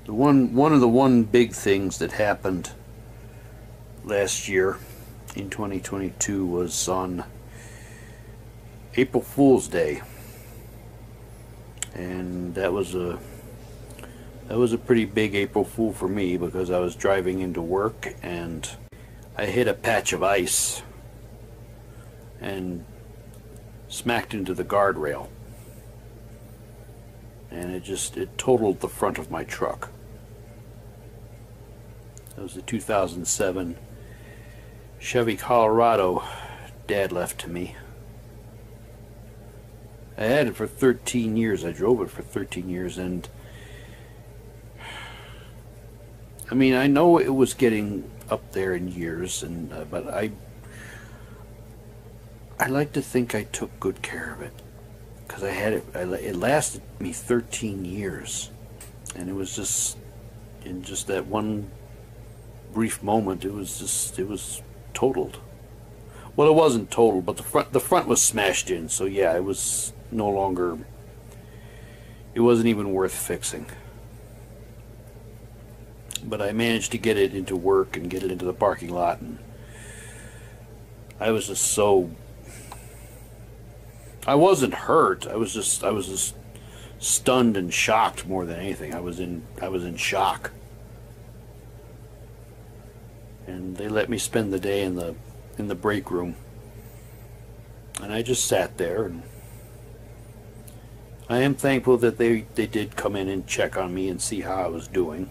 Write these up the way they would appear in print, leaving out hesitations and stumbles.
One of the big things that happened last year in 2022 was on April Fool's Day, and that was a pretty big April Fool for me, because I was driving into work and I hit a patch of ice and smacked into the guardrail, and it totaled the front of my truck. That was the 2007 Chevy Colorado Dad left to me. I had it for 13 years. I drove it for 13 years, and I mean, I know it was getting up there in years, and but I like to think I took good care of it, because I had it. It lasted me 13 years, and it was just in just that one brief moment. It was totaled. Well, it wasn't totaled, but the front was smashed in. So yeah, it was no longer. It wasn't even worth fixing. But I managed to get it into work and get it into the parking lot, and I was just so. I wasn't hurt. I was just stunned and shocked more than anything. I was in shock. And they let me spend the day in the break room, and I just sat there, and I am thankful that they did come in and check on me and see how I was doing.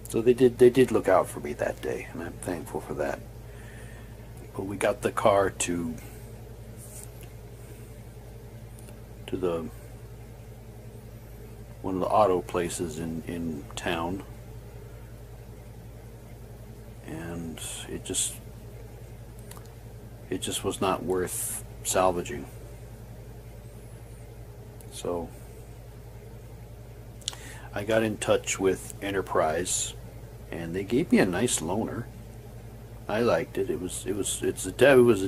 So they did look out for me that day, and I'm thankful for that. But we got the car to the one of the auto places in town, and it just was not worth salvaging. So I got in touch with Enterprise, and they gave me a nice loaner. I liked it. It was a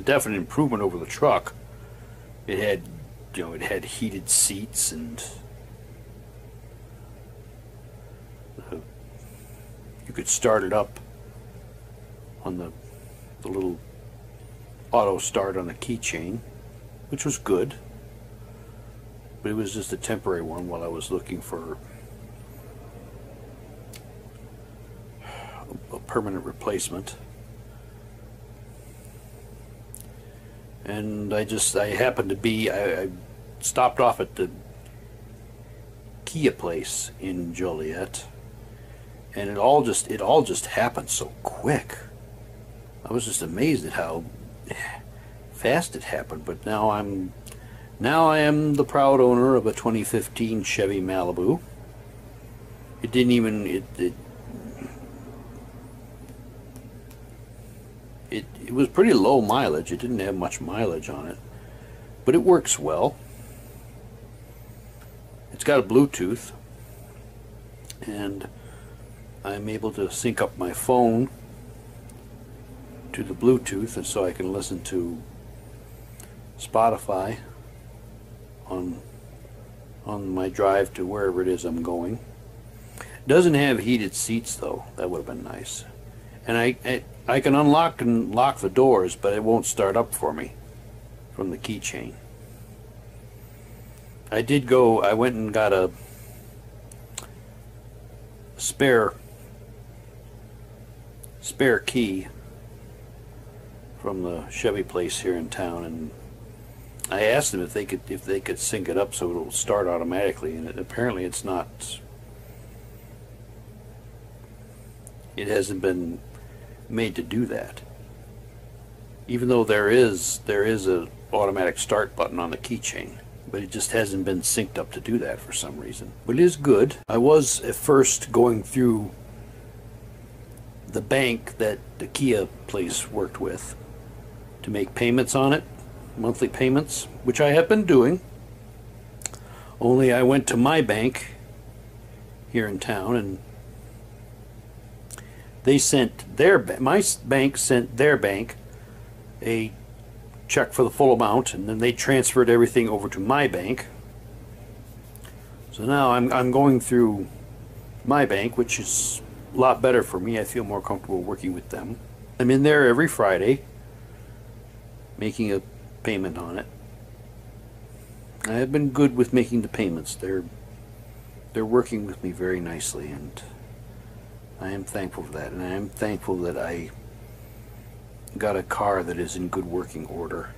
definite improvement over the truck. It had, it had heated seats, and you could start it up on the little auto start on the keychain, which was good, but it was just a temporary one while I was looking for a permanent replacement. And I happened to be, I stopped off at the Kia place in Joliet, and it all just happened so quick. I was just amazed at how fast it happened. But now I am the proud owner of a 2015 Chevy Malibu. It didn't even it was pretty low mileage. It didn't have much mileage on it, but it works well. It's got a Bluetooth, and I'm able to sync up my phone to the Bluetooth, and so I can listen to Spotify on my drive to wherever it is I'm going. Doesn't have heated seats though. That would have been nice. And I can unlock and lock the doors, but it won't start up for me from the keychain. I went and got a spare key from the Chevy place here in town, and I asked them if they could sync it up so it'll start automatically, and apparently it's not. It hasn't been made to do that, even though there is a automatic start button on the keychain, but it just hasn't been synced up to do that for some reason. But it is good. I was at first going through the bank that the Kia place worked with to make payments on it, monthly payments, which I have been doing. Only I went to my bank here in town, and they sent my bank sent their bank a check for the full amount, and then they transferred everything over to my bank, So now I'm going through my bank, which is a lot better for me. I feel more comfortable working with them. I'm in there every Friday making a payment on it. I have been good with making the payments. They're working with me very nicely, and I am thankful for that. And I am thankful that I got a car that is in good working order.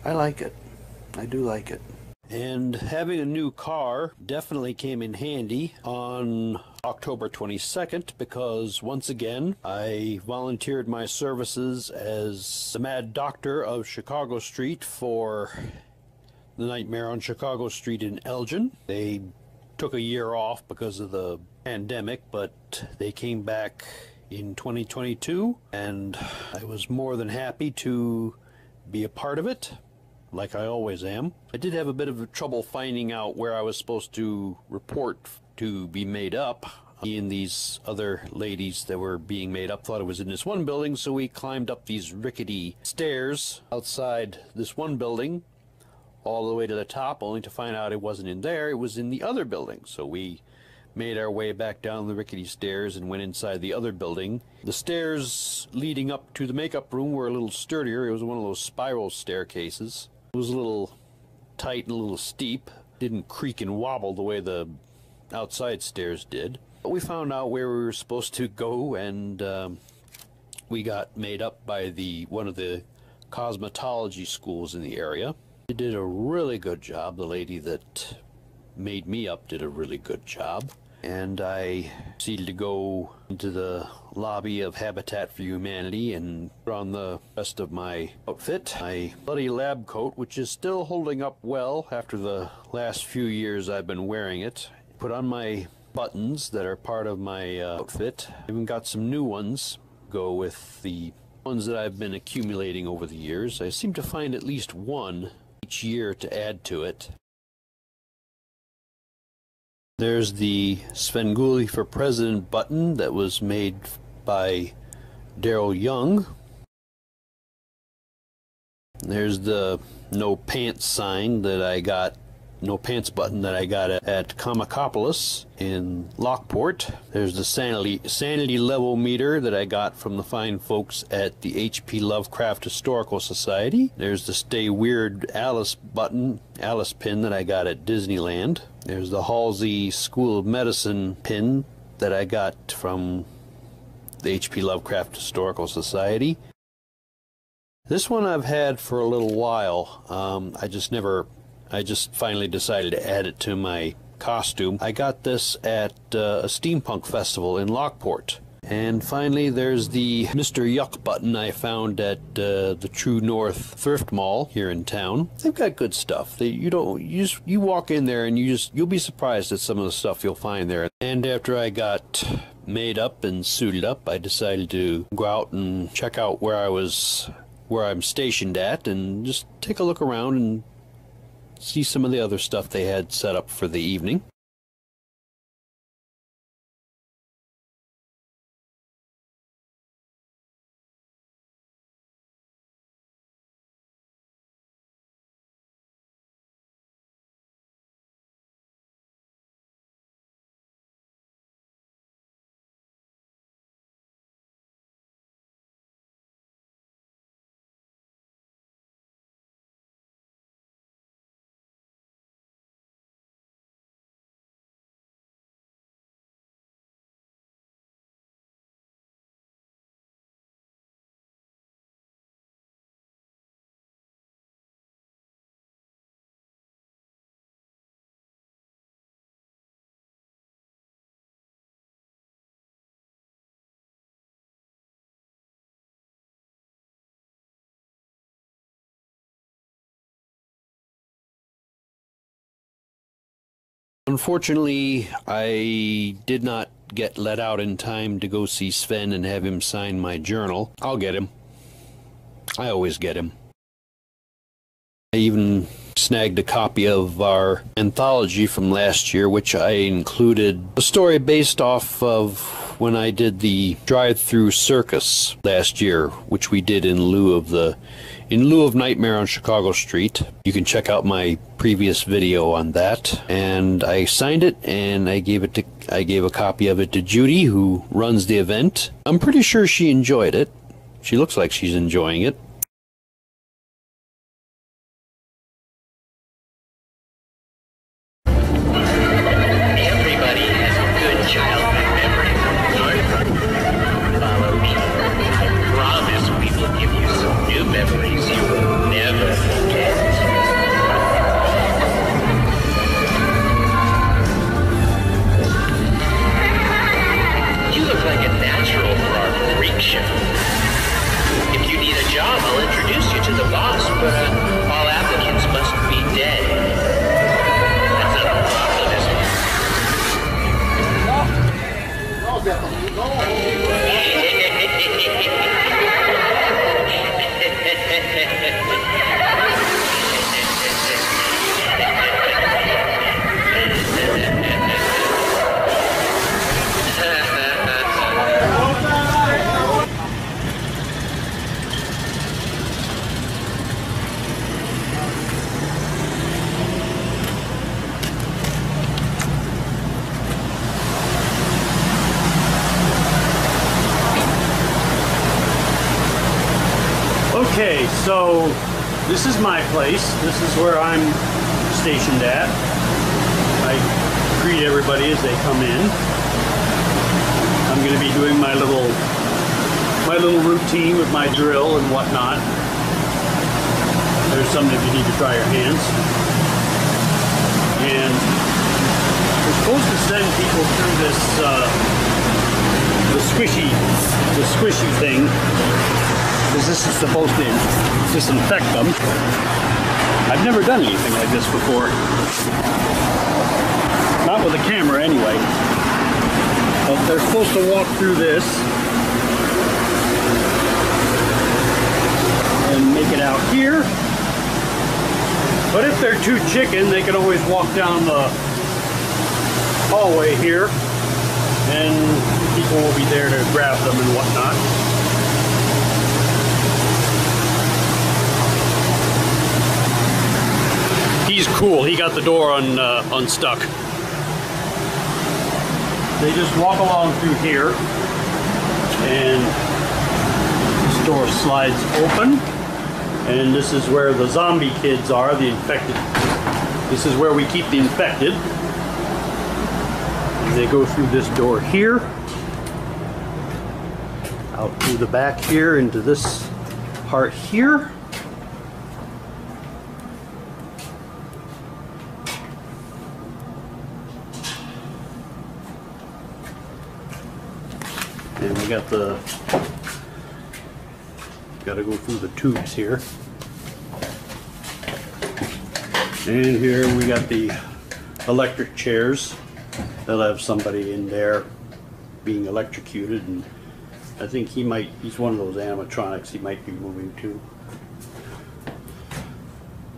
I like it. I do like it. And having a new car definitely came in handy on October 22nd, because once again I volunteered my services as the Mad Doctor of Chicago Street for the Nightmare on Chicago Street in Elgin. They took a year off because of the pandemic, but they came back in 2022, and I was more than happy to be a part of it, like I always am. I did have a bit of trouble finding out where I was supposed to report to be made up. Me and these other ladies that were being made up thought it was in this one building, so we climbed up these rickety stairs outside this one building all the way to the top, only to find out it wasn't in there, it was in the other building. So we made our way back down the rickety stairs and went inside the other building. The stairs leading up to the makeup room were a little sturdier. It was one of those spiral staircases. It was a little tight and a little steep. Didn't creak and wobble the way the outside stairs did. But we found out where we were supposed to go, and we got made up by one of the cosmetology schools in the area. They did a really good job. The lady that made me up did a really good job. And I proceeded to go into the lobby of Habitat for Humanity and put on the rest of my outfit. My bloody lab coat, which is still holding up well after the last few years I've been wearing it. Put on my buttons that are part of my outfit. I even got some new ones. Go with the ones that I've been accumulating over the years. I seem to find at least one each year to add to it. There's the Svengoolie for President button that was made by Darryl Young. There's the no pants sign that I got, no pants button that I got at Comicopoulos in Lockport. There's the sanity level meter that I got from the fine folks at the HP Lovecraft Historical Society. There's the Stay Weird Alice button, Alice pin that I got at Disneyland. There's the Halsey School of Medicine pin that I got from the HP Lovecraft Historical Society. This one I've had for a little while. I just finally decided to add it to my costume. I got this at a steampunk festival in Lockport. And finally, there's the Mr. Yuck button I found at the True North Thrift Mall here in town. They've got good stuff. You walk in there and you'll be surprised at some of the stuff you'll find there. And after I got made up and suited up, I decided to go out and check out where I'm stationed at, and just take a look around and see some of the other stuff they had set up for the evening. Unfortunately, I did not get let out in time to go see Sven and have him sign my journal. I'll get him. I always get him. I even snagged a copy of our anthology from last year, which I included a story based off of when I did the drive-through circus last year, which we did in lieu of the in lieu of Nightmare on Chicago Street. You can check out my previous video on that. And I signed it, and I gave a copy of it to Judy, who runs the event. I'm pretty sure she enjoyed it. She looks like she's enjoying it. Everybody has a good childhood memory. Follow me. I promise we will give you some new memories you will never forget. You look like a natural for our freak show. If you need a job, I'll introduce you to the boss, but all applicants must be dead. That's not a problem, is it? No, definitely. No. Okay, so this is my place. This is where I'm stationed at. I greet everybody as they come in. I'm going to be doing my little routine with my drill and whatnot. There's something if you need to try your hands. And we're supposed to send people through this the squishy thing. Because this is supposed to disinfect them. I've never done anything like this before. Not with a camera anyway. But they're supposed to walk through this and make it out here. But if they're too chicken, they can always walk down the hallway here and people will be there to grab them and whatnot. He's cool. He got the door unstuck. They just walk along through here, and this door slides open, and this is where the zombie kids are, the infected. This is where we keep the infected. And they go through this door here, out through the back here into this part here. And we got to go through the tubes here. And here we got the electric chairs. They'll have somebody in there being electrocuted, and I think he's one of those animatronics he might be moving to.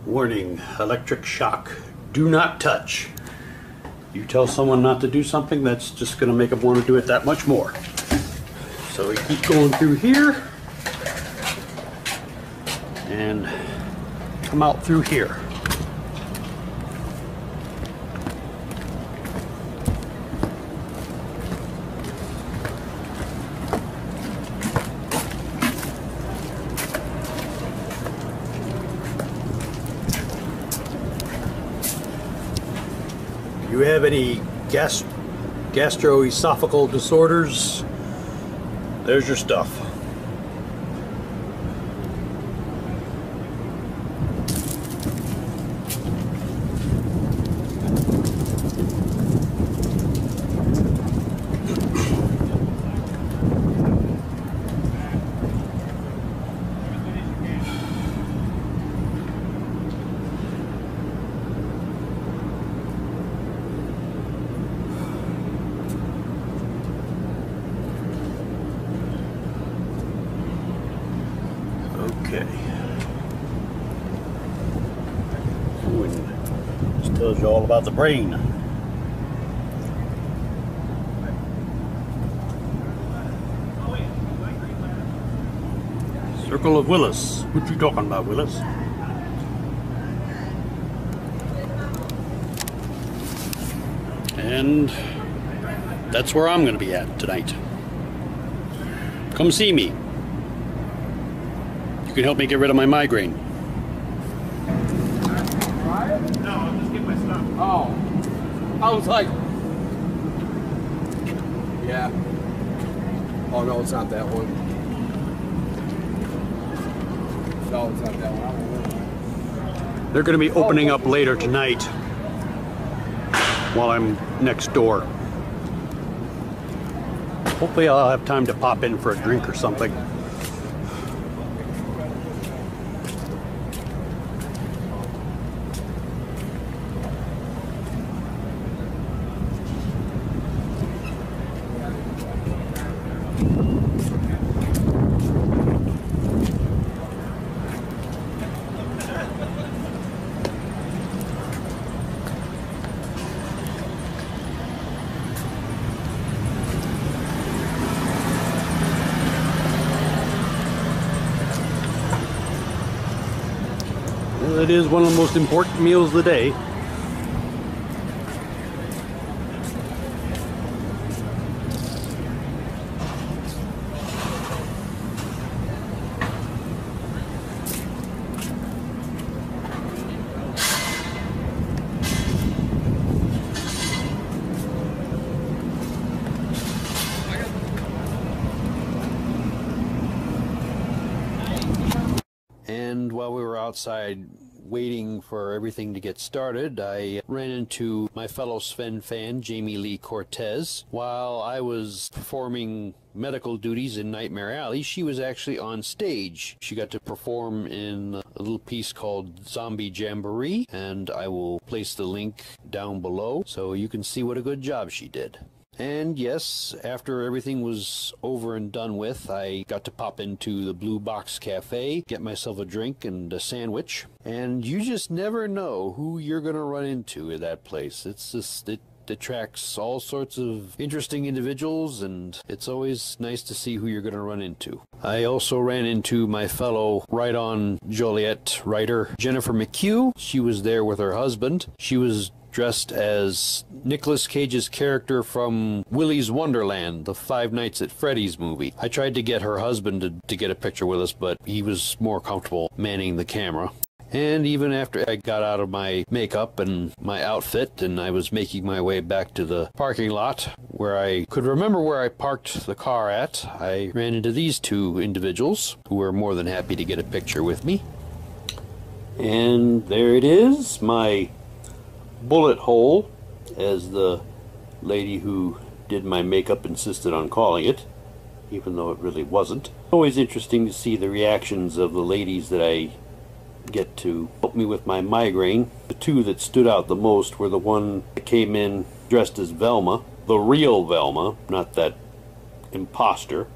Warning, electric shock, do not touch. You tell someone not to do something, that's just going to make them want to do it that much more. So we keep going through here and come out through here. Do you have any gastroesophageal disorders? There's your stuff. Okay. Ooh, and this tells you all about the brain. Circle of Willis. What you talking about, Willis? And that's where I'm going to be at tonight. Come see me. You can help me get rid of my migraine. No, I'm just getting my stuff. Oh. I was like... Yeah. Oh, no, it's not that one. No, it's not that one. They're going to be opening up later tonight while I'm next door. Hopefully I'll have time to pop in for a drink or something. It is one of the most important meals of the day. And while we were outside waiting for everything to get started, I ran into my fellow Sven fan, Jaime Lee Cortese. While I was performing medical duties in Nightmare Alley, she was actually on stage. She got to perform in a little piece called Zombie Jamboree, and I will place the link down below so you can see what a good job she did. And yes, after everything was over and done with, I got to pop into the Blue Box Cafe, get myself a drink and a sandwich. And you just never know who you're going to run into at that place. It's just, it attracts all sorts of interesting individuals, and it's always nice to see who you're going to run into. I also ran into my fellow WriteOn Joliet writer, Jennifer McHugh. She was there with her husband. She was dressed as Nicolas Cage's character from Willy's Wonderland, the Five Nights at Freddy's movie. I tried to get her husband to get a picture with us, but he was more comfortable manning the camera. And even after I got out of my makeup and my outfit and I was making my way back to the parking lot where I could remember where I parked the car at, I ran into these two individuals who were more than happy to get a picture with me. And there it is, my bullet hole, as the lady who did my makeup insisted on calling it, even though it really wasn't. Always interesting to see the reactions of the ladies that I get to help me with my migraine. The two that stood out the most were the one that came in dressed as Velma, the real Velma, not that imposter,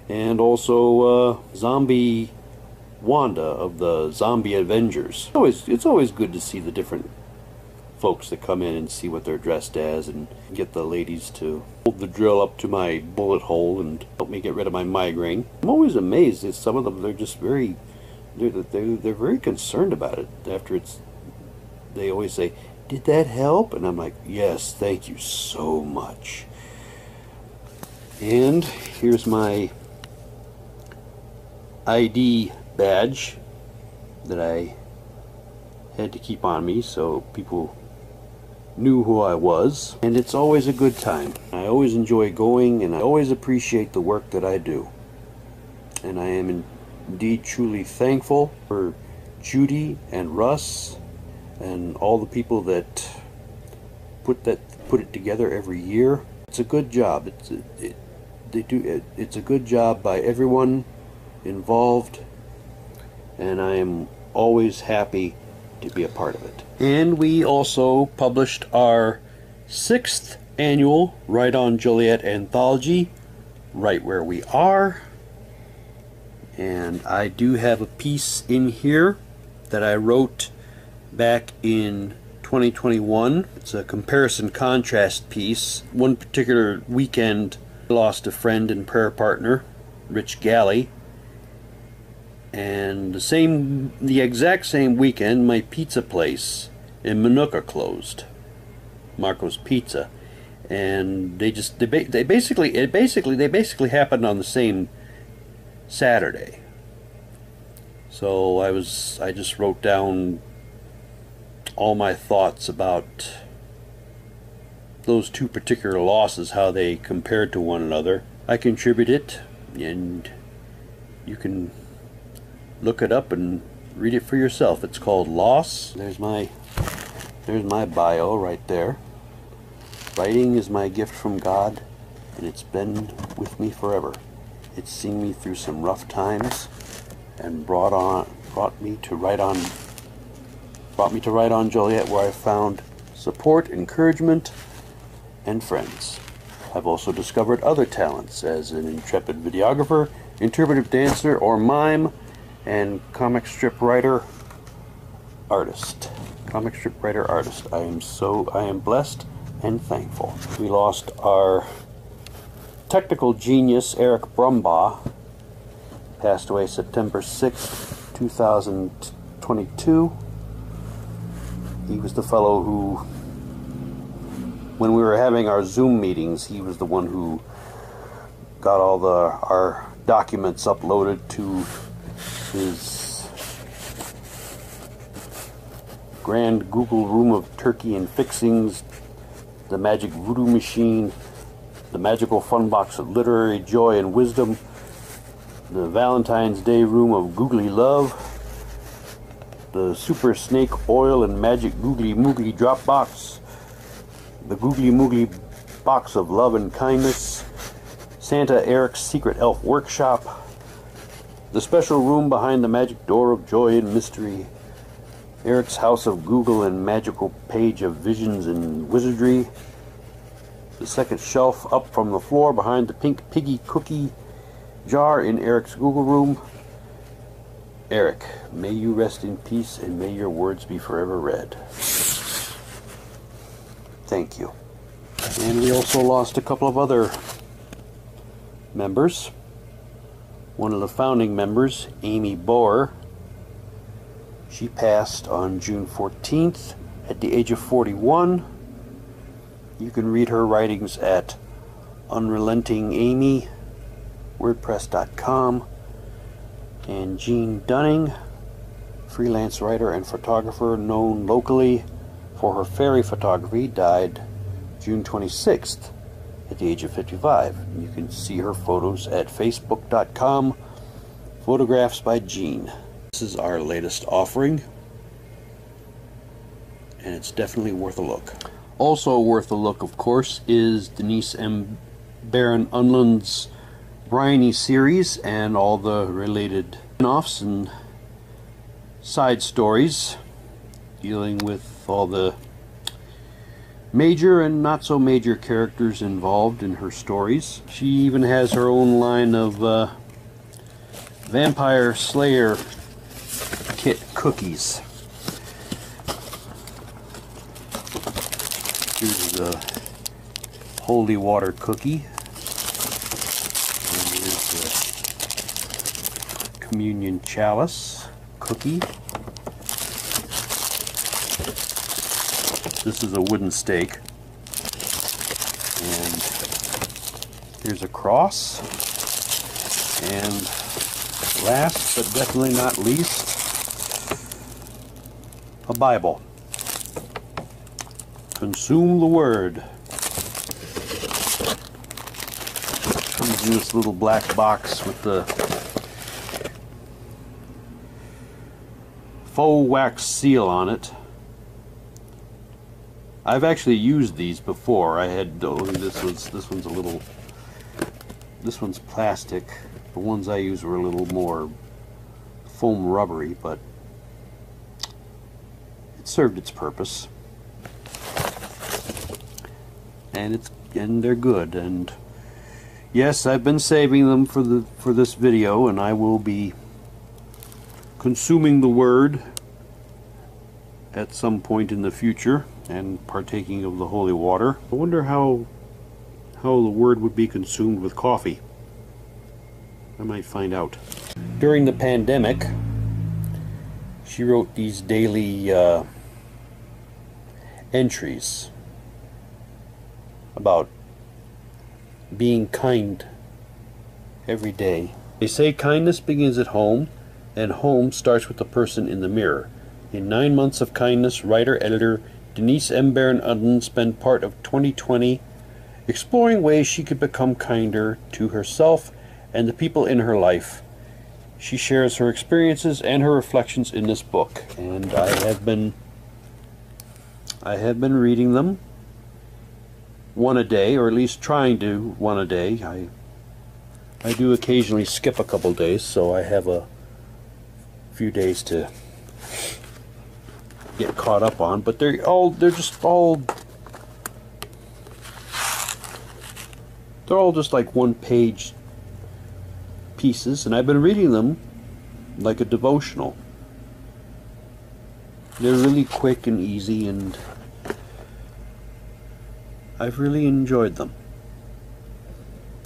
and also Zombie Wanda of the Zombie Avengers. It's always good to see the different folks that come in and see what they're dressed as and get the ladies to hold the drill up to my bullet hole and help me get rid of my migraine. I'm always amazed at some of them. They're just very, they're very concerned about it. After they always say, "Did that help?" And I'm like, "Yes, thank you so much." And here's my ID badge that I had to keep on me so people knew who I was, and it's always a good time. I always enjoy going, and I always appreciate the work that I do. And I am indeed truly thankful for Judy and Russ and all the people that put it together every year. It's a good job. It's a good job by everyone involved, and I am always happy to be a part of it. And we also published our 6th annual WriteOn Joliet Anthology, Right Where We Are. And I do have a piece in here that I wrote back in 2021. It's a comparison contrast piece. One particular weekend, I lost a friend and prayer partner, Rich Galley. And the exact same weekend, my pizza place in Minooka closed, Marco's Pizza, and they basically happened on the same Saturday. So I just wrote down all my thoughts about those two particular losses, how they compared to one another. I contributed, and you can look it up and read it for yourself. It's called Loss. There's my bio right there. Writing is my gift from God, and it's been with me forever. It's seen me through some rough times and brought me to WriteOn Joliet, where I found support, encouragement, and friends. I've also discovered other talents as an intrepid videographer, interpretive dancer, or mime, and comic strip writer artist. I am blessed and thankful. We lost our technical genius, Eric Brumbaugh. Passed away September 6th, 2022. He was the fellow who, when we were having our Zoom meetings, he was the one who got all our documents uploaded to his grand Google room of turkey and fixings, the magic voodoo machine, the magical fun box of literary joy and wisdom, the Valentine's Day room of googly love, the super snake oil and magic googly moogly drop box, the googly moogly box of love and kindness, Santa Eric's secret elf workshop, the special room behind the magic door of joy and mystery, Eric's house of Google and magical page of visions and wizardry, the second shelf up from the floor behind the pink piggy cookie jar in Eric's Google room. Eric, may you rest in peace and may your words be forever read. Thank you. And we also lost a couple of other members. One of the founding members, Amy Boer, she passed on June 14th at the age of 41. You can read her writings at unrelentingamy, wordpress.com. And Jean Dunning, freelance writer and photographer known locally for her fairy photography, died June 26th at the age of 55. You can see her photos at facebook.com, photographs by Jean. This is our latest offering, and it's definitely worth a look. Also worth a look, of course, is Denise M. Baran-Unland's Bryony series and all the related spin-offs and side stories dealing with all the major and not so major characters involved in her stories. She even has her own line of Vampire Slayer kit cookies. Here's the holy water cookie. And here's the communion chalice cookie. This is a wooden stake. And here's a cross. And last but definitely not least, a Bible. Consume the Word. Comes in this little black box with the faux wax seal on it. I've actually used these before. I had this one's plastic. The ones I used were a little more foam rubbery, but it served its purpose. And they're good. And yes, I've been saving them for this video, and I will be consuming the Word at some point in the future and partaking of the holy water. I wonder how the Word would be consumed with coffee. I might find out. during the pandemic, she wrote these daily entries about being kind every day. They say kindness begins at home, and home starts with the person in the mirror. In 9 months of kindness, writer-editor Denise M. Baran-Unland spent part of 2020 exploring ways she could become kinder to herself and the people in her life. She shares her experiences and her reflections in this book, and I have been reading them one a day, or at least trying to one a day. I do occasionally skip a couple days, so I have a few days to get caught up on, but they're just like one-page pieces, and I've been reading them like a devotional. They're really quick and easy, and I've really enjoyed them,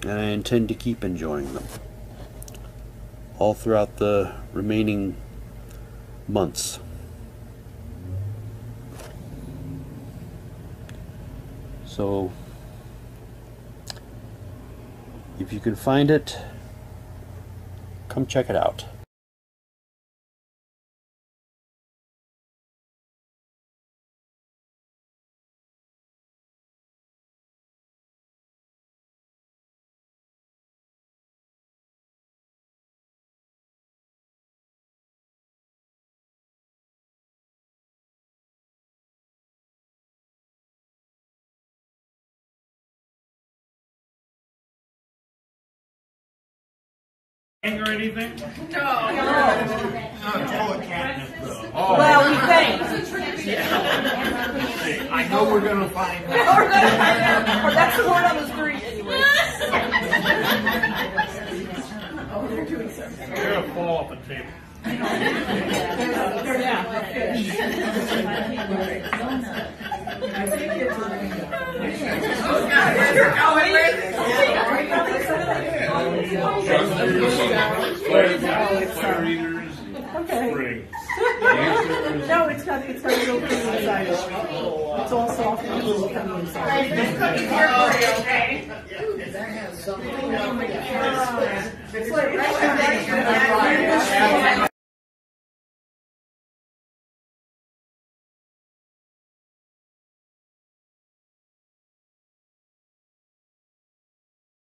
and I intend to keep enjoying them all throughout the remaining months. So if you can find it, come check it out. Or anything? No. Well, we think. I know we're gonna find We're gonna find out. Or that's the word on the street anyway. Oh, they're doing something. You're gonna fall off the table. Okay. No, it's got a little thing inside it. It's all soft and it'll come inside. Okay. It's like